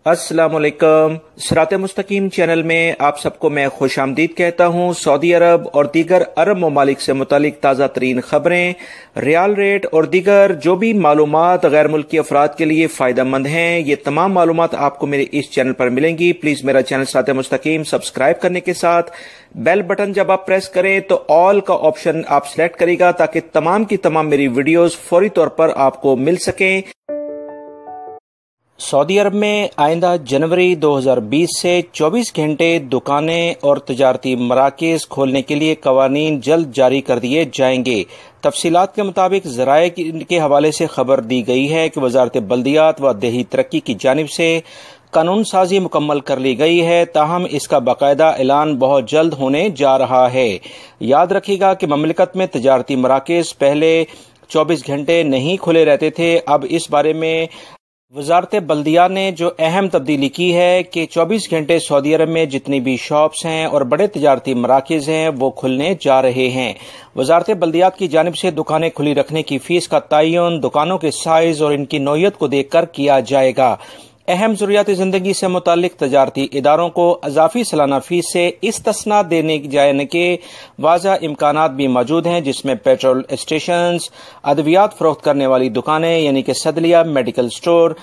अस्सलाम वालेकुम। सिरात मुस्तकीम चैनल में आप सबको मैं खुश आमदीद कहता हूँ। सऊदी अरब और दीगर अरब ममालिक से मुतालिक ताज़ा तरीन खबरें, रियाल रेट और दीगर जो भी मालूमात गैर मुल्की अफराद के लिए फ़ायदा मंद हैं, ये तमाम मालूमात आपको मेरे इस चैनल पर मिलेंगी। प्लीज़ मेरा चैनल सिरात मुस्तकीम सब्सक्राइब करने के साथ बेल बटन जब आप प्रेस करें तो ऑल का ऑप्शन आप सिलेक्ट करेगा ताकि तमाम की तमाम मेरी वीडियोस फौरी तौर पर आपको मिल सकें। सऊदी अरब में आइंदा जनवरी 2020 से 24 घंटे दुकानें और तजारती मराकज़ खोलने के लिए कवानीन जल्द जारी कर दिए जाएंगे। तफसीलात के मुताबिक ज़राए के हवाले से खबर दी गई है कि वजारत बल्दियात व देही तरक्की की जानिब से कानून साजी मुकम्मल कर ली गई है, ताहम इसका बाकायदा ऐलान बहुत जल्द होने जा रहा है। याद रखिएगा कि ममलिकत में तजारती मराकज़ पहले 24 घंटे नहीं खुले रहते थे। अब इस बारे में वजारत बल्दिया ने जो अहम तब्दीली की है कि 24 घंटे सऊदी अरब में जितनी भी शॉप्स हैं और बड़े तजारती मराकज़ हैं वो खुलने जा रहे हैं। वजारत बल्दियात की जानिब से दुकानें खुली रखने की फीस का तयन दुकानों के साइज और इनकी नौइयत को देखकर किया जाएगा। अहम ज़रूरियात ज़िंदगी से मुतालिक तजारती इदारों को अज़ाफ़ी सालाना फीस से इस्तिस्ना देने जाने के वाज़ह इम्कानात भी मौजूद हैं, जिसमें पेट्रोल स्टेशंस, अद्वियात फरोख्त करने वाली दुकानें यानी कि सदलिया, मेडिकल स्टोर,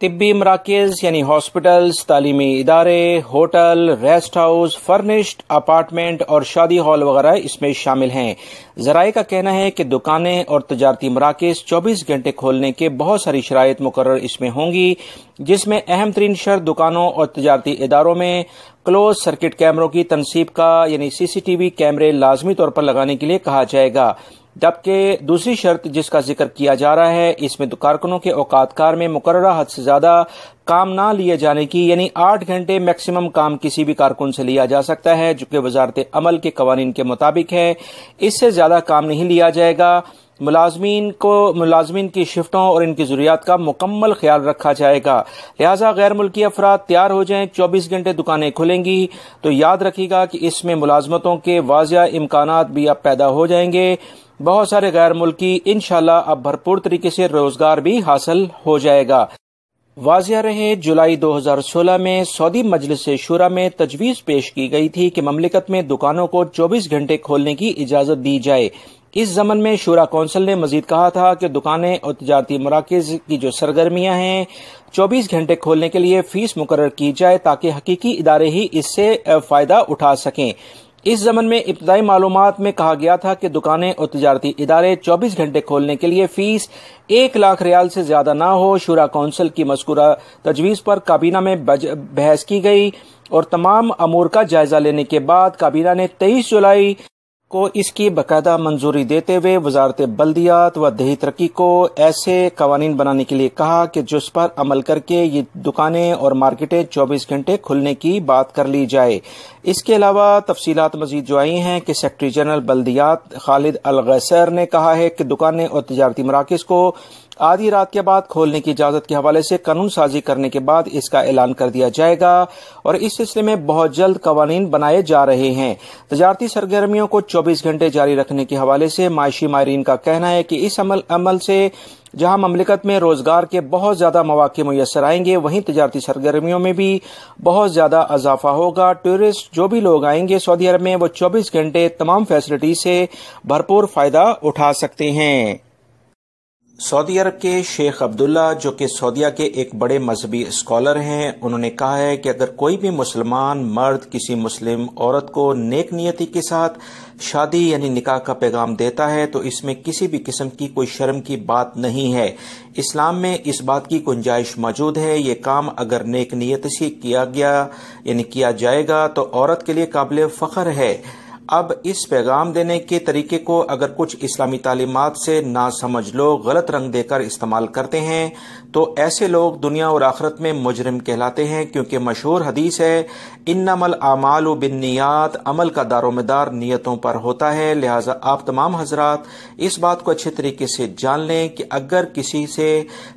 तिब्बी मराकज़ यानी हॉस्पिटल्स, तालीमी इदारे, hotel, rest house, furnished apartment और शादी हॉल वगैरह इसमें शामिल हैं। ज़राए का कहना है कि दुकानें और तजारती मराकज़ 24 घंटे खोलने के बहुत सारी शराइत मुकर्रर इसमें होंगी, जिसमें अहम तरीन शर्त दुकानों और तजारती इदारों में क्लोज सर्किट कैमरों की तनसीब का यानी CCTV कैमरे लाजमी तौर पर लगाने के लिए कहा जाएगा। जबकि दूसरी शर्त जिसका जिक्र किया जा रहा है, इसमें कारकुनों के औकात कार में मुकर्ररा हद से ज्यादा काम ना लिए जाने की, यानी 8 घंटे मैक्सिमम काम किसी भी कारकुन से लिया जा सकता है, जो कि वजारत अमल के कवानीन के मुताबिक है। इससे ज्यादा काम नहीं लिया जाएगा। मुलाजमीन की शिफ्टों और इनकी ज़रूरियात का मुकम्मल ख्याल रखा जाएगा। लिहाजा गैर मुल्की अफराद तैयार हो जाएं। 24 घंटे दुकानें खुलेंगी तो याद रखिएगा कि इसमें मुलाजमतों के वाज़िया इम्कानात भी अब पैदा हो जाएंगे। बहुत सारे गैर मुल्की इंशाल्लाह अब भरपूर तरीके से रोजगार भी हासिल हो जाएगा। वाज़िया रहे, जुलाई 2016 में सऊदी मजलिस शूरा में तजवीज़ पेश की गई थी कि ममलिकत में दुकानों को 24 घंटे खोलने की इजाज़त दी जाए। इस ज़मन में शूरा कौंसिल ने मजीद कहा था कि दुकानें और तजारती मराकज़ की जो सरगर्मियां हैं 24 घंटे खोलने के लिए फीस मुकर्रर की जाए ताकि हकीकी इदारे ही इससे फ़ायदा उठा सकें। इस ज़मन में इब्तदाई मालूमात में कहा गया था कि दुकानें और तजारती इदारे 24 घंटे खोलने के लिए फीस 1 लाख रियाल से ज्यादा ना हो। शूरा कौंसिल की मज़कूरा तजवीज़ पर काबीना में बहस की गई और तमाम अमूर का जायजा लेने के बाद काबीना ने 23 जुलाई को इसकी बाकायदा मंजूरी देते हुए वजारत बल्दियात व देही तरक्की को ऐसे कवानीन बनाने के लिए कहा कि जिस पर अमल करके ये दुकानें और मार्केटें 24 घंटे खुलने की बात कर ली जाए। इसके अलावा तफसीलात मजीद जो आई हैं कि सेक्रेटरी जनरल बल्दियात खालिद अल गैसर ने कहा है कि दुकानें और तजारती मराकज़ को आधी रात के बाद खोलने की इजाजत के हवाले से कानून साजी करने के बाद इसका ऐलान कर दिया जाएगा और इस सिलसिले में बहुत जल्द कवानीन बनाए जा रहे हैं। तजारती सरगर्मियों को 24 घंटे जारी रखने के हवाले से मायशी माहिरीन का कहना है कि इस अमल से जहां ममलिकत में रोजगार के बहुत ज्यादा मौके मुयसर आएंगे, वहीं तजारती सरगर्मियों में भी बहुत ज्यादा इजाफा होगा। टूरिस्ट जो भी लोग आएंगे सऊदी अरब में वो 24 घंटे तमाम फैसिलिटी से भरपूर फायदा उठा सकते हैं। सऊदी अरब के शेख अब्दुल्ला, जो कि सऊदीया के एक बड़े मजहबी स्कॉलर हैं, उन्होंने कहा है कि अगर कोई भी मुसलमान मर्द किसी मुस्लिम औरत को नेक नियति के साथ शादी यानी निकाह का पैगाम देता है तो इसमें किसी भी किस्म की कोई शर्म की बात नहीं है। इस्लाम में इस बात की गुंजाइश मौजूद है। ये काम अगर नेक नियत से किया जाएगा तो औरत के लिए काबिल फख्र है। अब इस पैगाम देने के तरीके को अगर कुछ इस्लामी तालीमात से ना समझ लोग गलत रंग देकर इस्तेमाल करते हैं तो ऐसे लोग दुनिया और आखिरत में मुजरिम कहलाते हैं, क्योंकि मशहूर हदीस है इन्नमल आमालु बिन्नियात, अमल का दारोमदार नियतों पर होता है। लिहाजा आप तमाम हजरात इस बात को अच्छे तरीके से जान लें कि अगर किसी से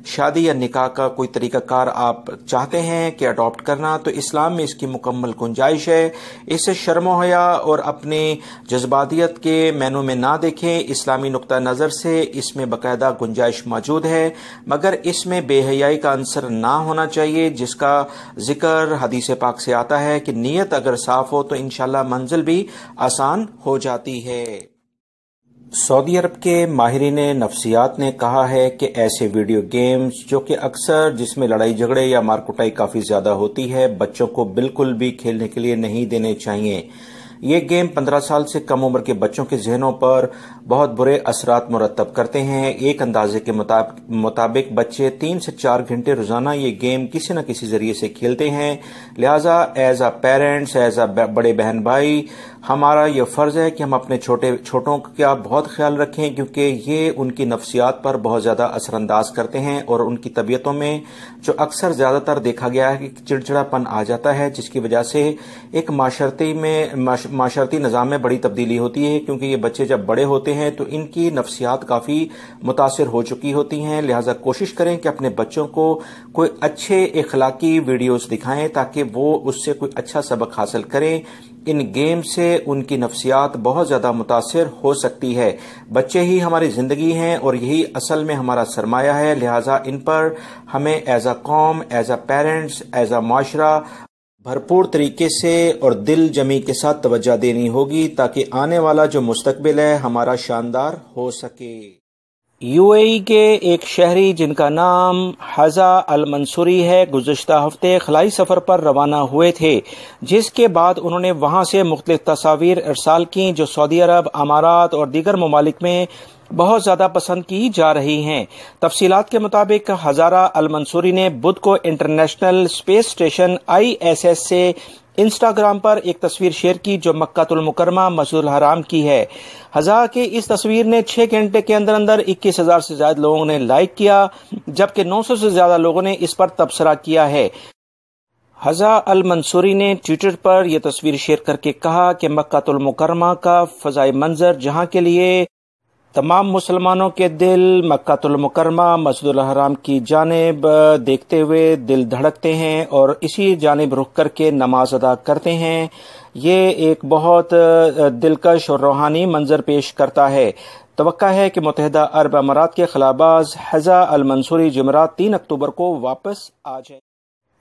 शादी या निकाह का कोई तरीकाकार आप चाहते हैं कि अडॉप्ट करना तो इस्लाम में इसकी मुकम्मल गुंजाइश है। इससे शर्म हया और अपने جذباتیت کے مینو میں نہ دیکھیں. اسلامی نقطہ نظر سے اس میں باقاعدہ گنجائش موجود ہے، مگر اس میں بے حیائی کا عنصر نہ ہونا چاہیے، جس کا ذکر حدیث پاک سے آتا ہے کہ نیت اگر صاف ہو تو انشاءاللہ منزل بھی آسان ہو جاتی ہے. سعودی عرب کے ماہرین نفسیات نے کہا ہے کہ ایسے ویڈیو گیمز جو کہ اکثر جس میں لڑائی جھگڑے یا مار کٹائی کافی زیادہ ہوتی ہے، بچوں کو بالکل بھی کھیلنے کے لیے نہیں دینے چاہیے. یہ گیم 15 سال سے کم عمر کے بچوں کے ذہنوں پر بہت برے اثرات مرتب کرتے ہیں. ایک اندازے کے مطابق بچے 3 سے 4 گھنٹے روزانہ یہ گیم کسی نہ کسی ذریعے سے کھیلتے ہیں. لہٰذا as a parents, as a بڑے بہن بھائی، ہمارا یہ فرض ہے کہ ہم اپنے چھوٹوں کا بہت خیال رکھیں، کیونکہ یہ ان کی نفسیات پر بہت زیادہ اثر انداز کرتے ہیں اور ان کی طبیعتوں میں جو اکثر زیادہ تر دیکھا گیا ہے کہ چڑچڑاپن آ جاتا ہے، جس کی وجہ سے ایک معاشرتی نظام میں بڑی تبدیلی ہوتی ہے. کیونکہ یہ بچے جب بڑے ہوتے ہیں تو ان کی نفسیات کافی متاثر ہو چکی ہوتی ہیں. لہٰذا کوشش کریں کہ اپنے بچوں کو کوئی اچھے اخلاقی ویڈیوز دکھائیں تاکہ وہ اس سے کوئی اچھا سبق حاصل کریں. ان گیم سے ان کی نفسیات بہت زیادہ متاثر ہو سکتی ہے. بچے ہی ہماری زندگی ہیں اور یہی اصل میں ہمارا سرمایہ ہے. لہٰذا ان پر ہمیں ایز اے قوم، as a parents, as a معاشرہ بھرپور طریقے سے اور دل جمی کے ساتھ توجہ دینی ہوگی تاکہ آنے والا جو مستقبل ہے ہمارا شاندار ہو سکے. یو اے ای کے ایک شہری جن کا نام حزا المنصوری ہے، گزشتہ ہفتے خلائی سفر پر روانہ ہوئے تھے، جس کے بعد انہوں نے وہاں سے مختلف تصاویر ارسال کی جو سعودی عرب، امارات اور دیگر ممالک میں بہت زیادہ پسند کی جا رہی ہیں. تفصیلات کے مطابق حزارہ المنصوری نے بدھ کو انٹرنیشنل اسپیس اسٹیشن ISS سے انسٹاگرام پر ایک تصویر شیئر کی جو مکہ المکرمہ مسجد الحرام کی ہے. حزا کے اس تصویر نے 6 گھنٹے کے اندر 21,000 سے زائد لوگوں نے لائک کیا، جبکہ 900 سے زیادہ لوگوں نے اس پر تبصرہ کیا ہے. حزا المنصوری نے ٹویٹر پر یہ تصویر شیئر کر کے کہا کہ مکہ المکرمہ کا فضائی منظر جہاں کے لیے تمام مسلمانوں کے دل مکہ المکرمہ مسجد الحرام کی جانب دیکھتے ہوئے دل دھڑکتے ہیں اور اسی جانب رخ کر کے نماز ادا کرتے ہیں. یہ ایک بہت دلکش اور روحانی منظر پیش کرتا ہے. توقع ہے کہ متحدہ عرب امارات کے خلاباز حزا المنصوری جمعرات 3 اکتوبر کو واپس آ جائے.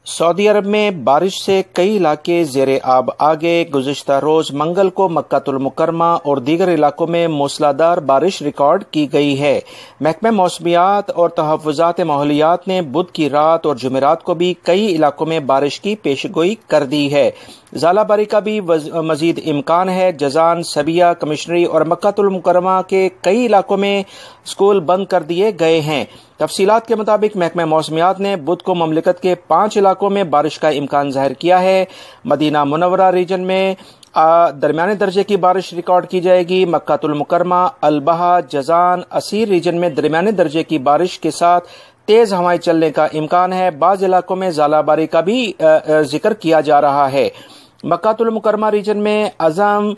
سعودی عرب میں بارش سے کئی علاقے زیر آب آ گئے. گزشتہ روز منگل کو مکہ المکرمہ اور دیگر علاقوں میں موسلادھار بارش ریکارڈ کی گئی ہے. محکمہ موسمیات اور تحفظات ماحولیات نے بدھ کی رات اور جمعرات کو بھی کئی علاقوں میں بارش کی پیشگوئی کر دی ہے. ژالہ باری کا بھی مزید امکان ہے. جازان، سبیہ، کمشنری اور مکہ المکرمہ کے کئی علاقوں میں اسکول بند کر دیے گئے ہیں. تفصیلات کے مطابق محکمہ موسمیات نے بدھ کو مملکت کے 5 علاقوں میں بارش کا امکان ظاہر کیا ہے. مدینہ منورہ ریجن میں درمیانے درجے کی بارش ریکارڈ کی جائے گی. مکہ المکرمہ، البہا، جازان، اسیر ریجن میں درمیانے درجے کی بارش کے ساتھ تیز ہوائیں چلنے کا امکان ہے. بعض علاقوں میں ژالہ باری کا بھی ذکر کیا جا رہا ہے. مکہ المکرمہ ریجن میں عزم،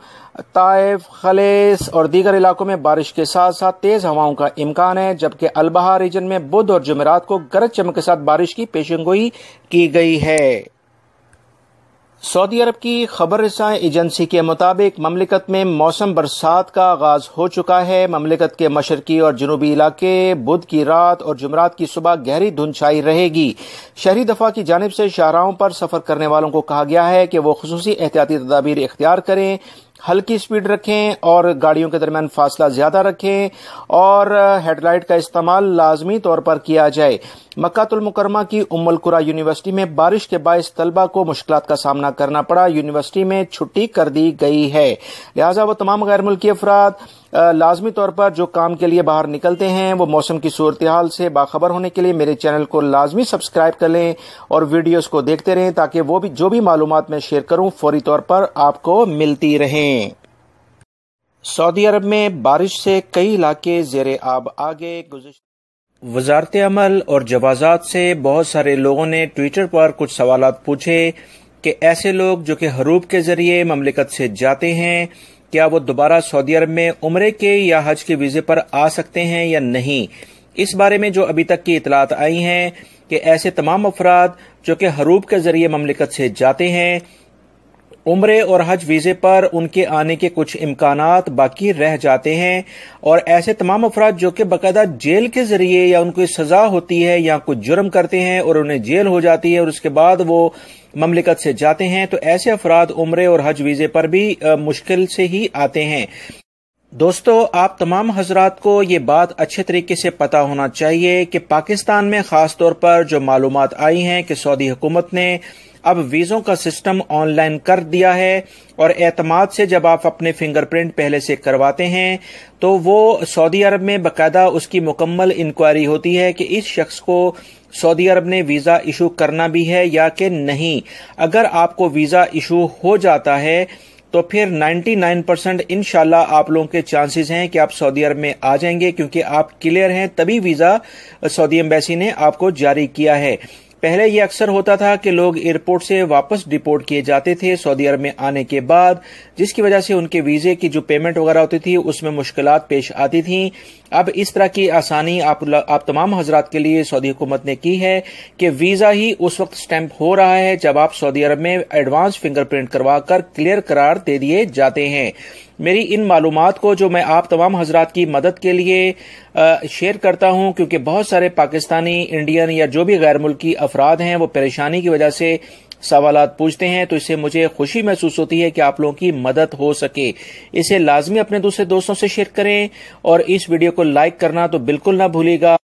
طائف، خلیص اور دیگر علاقوں میں بارش کے ساتھ ساتھ تیز ہواؤں کا امکان ہے، جبکہ البہا ریجن میں بدھ اور جمعرات کو گرج چمک کے ساتھ بارش کی پیشنگوئی کی گئی ہے. سعودی عرب کی خبر رساں ایجنسی کے مطابق مملکت میں موسم برسات کا آغاز ہو چکا ہے. مملکت کے مشرقی اور جنوبی علاقے بدھ کی رات اور جمعرات کی صبح گہری دھند چھائی رہے گی. شہری دفاع کی جانب سے شاہراہوں پر سفر کرنے والوں کو کہا گیا ہے کہ وہ خصوصی احتیاطی تدابیر اختیار کریں، ہلکی سپیڈ رکھیں اور گاڑیوں کے درمیان فاصلہ زیادہ رکھیں اور ہیڈ لائٹ کا استعمال لازمی طور پر کیا جائے. مکہ المکرمہ کی ام القری یونیورسٹی میں بارش کے باعث طلبہ کو مشکلات کا سامنا کرنا پڑا. یونیورسٹی میں چھٹی کر دی گئی ہے. لہٰذا وہ تمام غیر ملکی افراد لازمی طور پر جو کام کے لیے باہر نکلتے ہیں وہ موسم کی صورتحال سے باخبر ہونے کے لیے میرے چینل کو لازمی سبسکرائب کر لیں اور ویڈیوز کو دیکھتے رہیں تاکہ وہ بھی جو بھی معلومات میں شیئر کروں فوری طور پر آپ کو ملتی رہیں. سعودی عرب میں بارش سے کئی علاقے زیر آب آ گئے. وزارت عمل اور جوازات سے بہت سارے لوگوں نے ٹویٹر پر کچھ سوالات پوچھے کہ ایسے لوگ جو کہ حروب کے ذریعے مملکت سے جاتے ہیں کیا وہ دوبارہ سعودی عرب میں عمرے کے یا حج کے ویزے پر آ سکتے ہیں یا نہیں. اس بارے میں جو ابھی تک کی اطلاعات آئی ہیں کہ ایسے تمام افراد جو کہ حروب کے ذریعے مملکت سے جاتے ہیں उम्रे और हज वीज़े पर उनके आने के कुछ इम्कानात बाकी रह जाते हैं और ऐसे तमाम अफराद जो कि बाकायदा जेल के जरिए या उनको सजा होती है या कुछ जुर्म करते हैं और उन्हें जेल हो जाती है और उसके बाद वो ममलिकत से जाते हैं, तो ऐसे अफराद उम्रे और हज वीज़े पर भी मुश्किल से ही आते हैं। दोस्तों, आप तमाम हजरात को ये बात अच्छे तरीके से पता होना चाहिए कि पाकिस्तान में खास तौर पर जो मालूमात आई हैं कि सऊदी हुकूमत ने अब वीज़ों का सिस्टम ऑनलाइन कर दिया है और एतमाद से जब आप अपने फिंगरप्रिंट पहले से करवाते हैं तो वो सऊदी अरब में बाकायदा उसकी मुकम्मल इंक्वायरी होती है कि इस शख्स को सऊदी अरब ने वीज़ा इशू करना भी है या कि नहीं। अगर आपको वीज़ा इशू हो जाता है तो फिर 99% इंशाल्लाह आप लोगों के चांसेस हैं कि आप सऊदी अरब में आ जाएंगे, क्योंकि आप क्लियर हैं तभी वीज़ा सऊदी एम्बेसी ने आपको जारी किया है। पहले ये अक्सर होता था कि लोग एयरपोर्ट से वापस डिपोर्ट किए जाते थे सऊदी अरब में आने के बाद, जिसकी वजह से उनके वीज़े की जो पेमेंट वगैरह होती थी उसमें मुश्किलात पेश आती थी। अब इस तरह की आसानी आप तमाम हजरात के लिए सऊदी हुकूमत ने की है कि वीज़ा ही उस वक्त स्टैंप हो रहा है जब आप सऊदी अरब में एडवांस फिंगरप्रिंट करवाकर क्लियर करार दे दिए जाते हैं। मेरी इन मालूमात को जो मैं आप तमाम हजरात की मदद के लिए शेयर करता हूं, क्योंकि बहुत सारे पाकिस्तानी, इंडियन या जो भी गैर मुल्की अफराद हैं वो परेशानी की वजह से सवालात पूछते हैं, तो इससे मुझे खुशी महसूस होती है कि आप लोगों की मदद हो सके। इसे लाजमी अपने दूसरे दोस्तों से शेयर करें और इस वीडियो को लाइक करना तो बिल्कुल ना भूलिएगा।